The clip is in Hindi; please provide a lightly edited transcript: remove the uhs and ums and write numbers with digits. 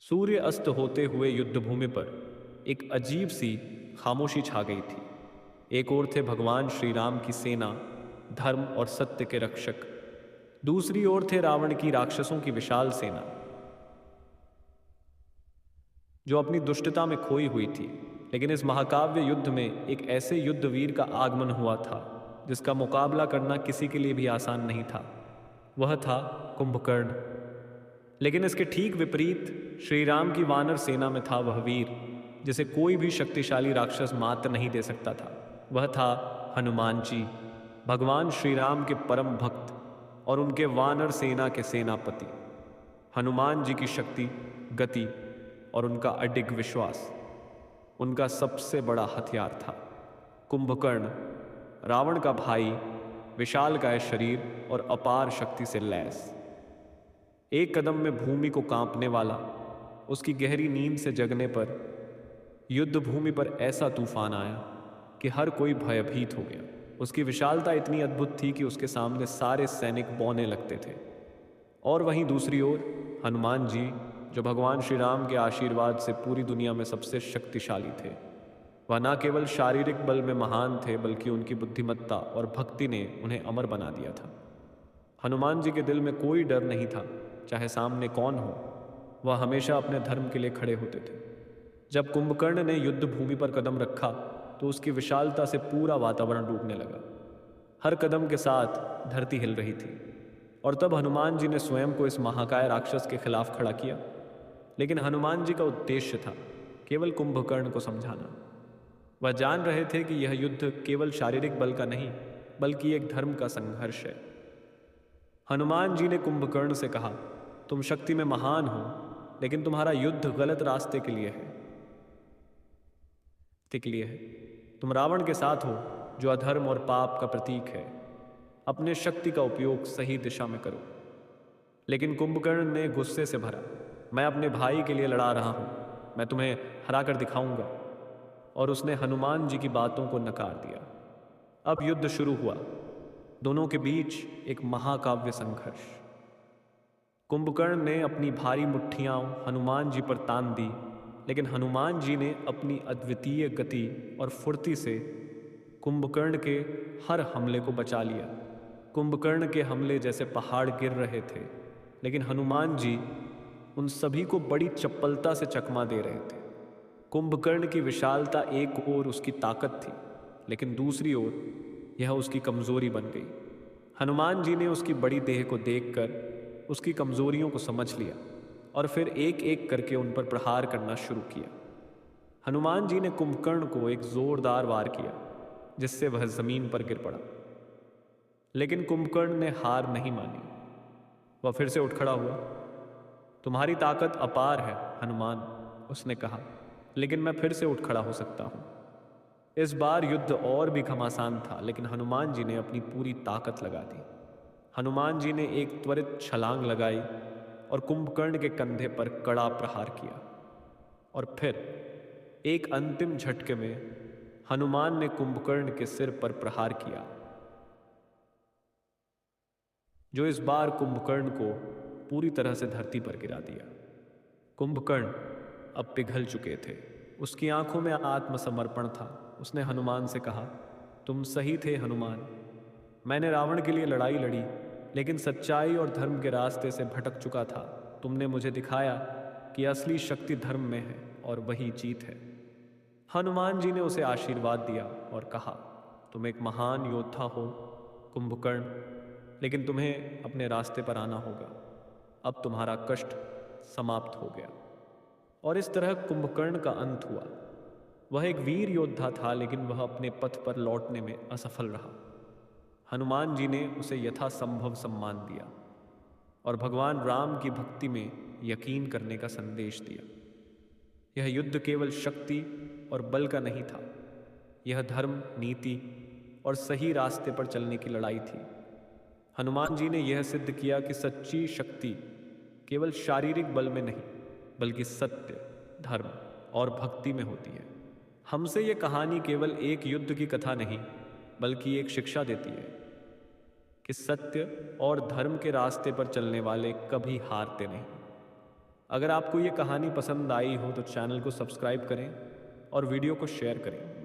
सूर्य अस्त होते हुए युद्धभूमि पर एक अजीब सी खामोशी छा गई थी। एक ओर थे भगवान श्री राम की सेना, धर्म और सत्य के रक्षक। दूसरी ओर थे रावण की राक्षसों की विशाल सेना, जो अपनी दुष्टता में खोई हुई थी। लेकिन इस महाकाव्य युद्ध में एक ऐसे युद्धवीर का आगमन हुआ था जिसका मुकाबला करना किसी के लिए भी आसान नहीं था। वह था कुंभकर्ण। लेकिन इसके ठीक विपरीत श्री राम की वानर सेना में था वह वीर जिसे कोई भी शक्तिशाली राक्षस मात नहीं दे सकता था। वह था हनुमान जी, भगवान श्री राम के परम भक्त और उनके वानर सेना के सेनापति। हनुमान जी की शक्ति, गति और उनका अडिग विश्वास उनका सबसे बड़ा हथियार था। कुंभकर्ण, रावण का भाई, विशालकाय शरीर और अपार शक्ति से लैस, एक कदम में भूमि को कांपने वाला। उसकी गहरी नींद से जगने पर युद्ध भूमि पर ऐसा तूफान आया कि हर कोई भयभीत हो गया। उसकी विशालता इतनी अद्भुत थी कि उसके सामने सारे सैनिक बौने लगते थे। और वहीं दूसरी ओर हनुमान जी, जो भगवान श्री राम के आशीर्वाद से पूरी दुनिया में सबसे शक्तिशाली थे। वह न केवल शारीरिक बल में महान थे, बल्कि उनकी बुद्धिमत्ता और भक्ति ने उन्हें अमर बना दिया था। हनुमान जी के दिल में कोई डर नहीं था, चाहे सामने कौन हो। वह हमेशा अपने धर्म के लिए खड़े होते थे। जब कुंभकर्ण ने युद्ध भूमि पर कदम रखा तो उसकी विशालता से पूरा वातावरण डूबने लगा। हर कदम के साथ धरती हिल रही थी। और तब हनुमान जी ने स्वयं को इस महाकाय राक्षस के खिलाफ खड़ा किया। लेकिन हनुमान जी का उद्देश्य था केवल कुंभकर्ण को समझाना। वह जान रहे थे कि यह युद्ध केवल शारीरिक बल का नहीं, बल्कि एक धर्म का संघर्ष है। हनुमान जी ने कुंभकर्ण से कहा, तुम शक्ति में महान हो, लेकिन तुम्हारा युद्ध गलत रास्ते के लिए है। तुम रावण के साथ हो, जो अधर्म और पाप का प्रतीक है। अपने शक्ति का उपयोग सही दिशा में करो। लेकिन कुंभकर्ण ने गुस्से से भरा, मैं अपने भाई के लिए लड़ा रहा हूं, मैं तुम्हें हरा कर दिखाऊंगा। और उसने हनुमान जी की बातों को नकार दिया। अब युद्ध शुरू हुआ, दोनों के बीच एक महाकाव्य संघर्ष। कुंभकर्ण ने अपनी भारी मुट्ठियां हनुमान जी पर तान दी, लेकिन हनुमान जी ने अपनी अद्वितीय गति और फुर्ती से कुंभकर्ण के हर हमले को बचा लिया। कुंभकर्ण के हमले जैसे पहाड़ गिर रहे थे, लेकिन हनुमान जी उन सभी को बड़ी चपलता से चकमा दे रहे थे। कुंभकर्ण की विशालता एक ओर उसकी ताकत थी, लेकिन दूसरी ओर यह उसकी कमजोरी बन गई। हनुमान जी ने उसकी बड़ी देह को देखकर उसकी कमजोरियों को समझ लिया और फिर एक एक करके उन पर प्रहार करना शुरू किया। हनुमान जी ने कुंभकर्ण को एक जोरदार वार किया, जिससे वह जमीन पर गिर पड़ा। लेकिन कुंभकर्ण ने हार नहीं मानी। वह फिर से उठ खड़ा हुआ। तुम्हारी ताकत अपार है हनुमान, उसने कहा, लेकिन मैं फिर से उठ खड़ा हो सकता हूं। इस बार युद्ध और भी घमासान था, लेकिन हनुमान जी ने अपनी पूरी ताकत लगा दी। हनुमान जी ने एक त्वरित छलांग लगाई और कुंभकर्ण के कंधे पर कड़ा प्रहार किया। और फिर एक अंतिम झटके में हनुमान ने कुंभकर्ण के सिर पर प्रहार किया, जो इस बार कुंभकर्ण को पूरी तरह से धरती पर गिरा दिया। कुंभकर्ण अब पिघल चुके थे। उसकी आंखों में आत्मसमर्पण था। उसने हनुमान से कहा, तुम सही थे हनुमान। मैंने रावण के लिए लड़ाई लड़ी, लेकिन सच्चाई और धर्म के रास्ते से भटक चुका था। तुमने मुझे दिखाया कि असली शक्ति धर्म में है और वही जीत है। हनुमान जी ने उसे आशीर्वाद दिया और कहा, तुम एक महान योद्धा हो कुंभकर्ण, लेकिन तुम्हें अपने रास्ते पर आना होगा। अब तुम्हारा कष्ट समाप्त हो गया। और इस तरह कुंभकर्ण का अंत हुआ। वह एक वीर योद्धा था, लेकिन वह अपने पथ पर लौटने में असफल रहा। हनुमान जी ने उसे यथासंभव सम्मान दिया और भगवान राम की भक्ति में यकीन करने का संदेश दिया। यह युद्ध केवल शक्ति और बल का नहीं था, यह धर्म, नीति और सही रास्ते पर चलने की लड़ाई थी। हनुमान जी ने यह सिद्ध किया कि सच्ची शक्ति केवल शारीरिक बल में नहीं, बल्कि सत्य, धर्म और भक्ति में होती है। हमसे यह कहानी केवल एक युद्ध की कथा नहीं, बल्कि एक शिक्षा देती है कि सत्य और धर्म के रास्ते पर चलने वाले कभी हारते नहीं। अगर आपको ये कहानी पसंद आई हो तो चैनल को सब्सक्राइब करें और वीडियो को शेयर करें।